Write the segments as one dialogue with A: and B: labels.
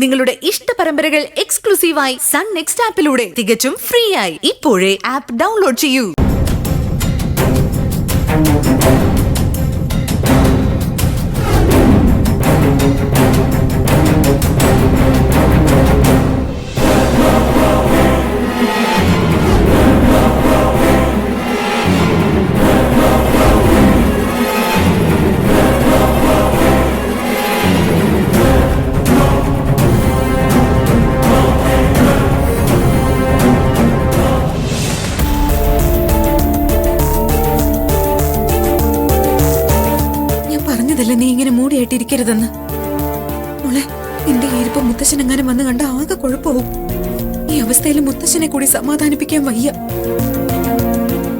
A: നിങ്ങളുടെ ഇഷ്ട പരമ്പരകൾ എക്സ്ക്ലൂസീവായി സൺ നെക്സ്റ്റ് ആപ്പിലൂടെ തികച്ചും ഫ്രീ ആയി ഇപ്പോഴേ ആപ്പ് ഡൗൺലോഡ് ചെയ്യൂ.
B: നീ ഇങ്ങനെ മൂടിയായിട്ടിരിക്കരുതെന്ന്. മോളെ, നിന്റെ ഈരിപ്പം മുത്തശ്ശനെങ്ങാനും വന്ന് കണ്ട ആകെ കുഴപ്പവും. ഈ അവസ്ഥയിൽ മുത്തശ്ശനെ കൂടി സമാധാനിപ്പിക്കാൻ വയ്യ.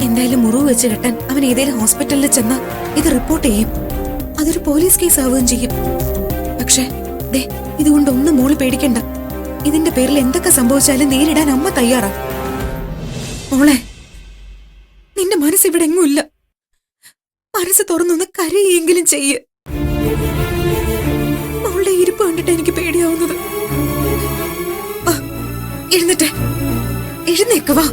B: എന്തായാലും മുറിവ് വെച്ച് കെട്ടാൻ അവൻ ഏതെങ്കിലും ഹോസ്പിറ്റലിൽ ചെന്ന ഇത് റിപ്പോർട്ട് ചെയ്യും. അതൊരു പോലീസ് കേസ് ആവുകയും ചെയ്യും. പക്ഷേ ദേ, ഇതുകൊണ്ടൊന്നും മോള് പേടിക്കണ്ട. ഇതിന്റെ പേരിൽ എന്തൊക്കെ സംഭവിച്ചാലും നേരിടാൻ അമ്മ തയ്യാറാ. മോളെ, നിന്റെ മനസ്സ് ഇവിടെ എങ്ങുമില്ല. മനസ്സ് തുറന്നൊന്ന് കരയെങ്കിലും ചെയ്യ്. അവളുടെ ഇരിപ്പ് കണ്ടിട്ട് എനിക്ക് പേടിയാവുന്നത്. എഴുന്നേക്ക് വാ.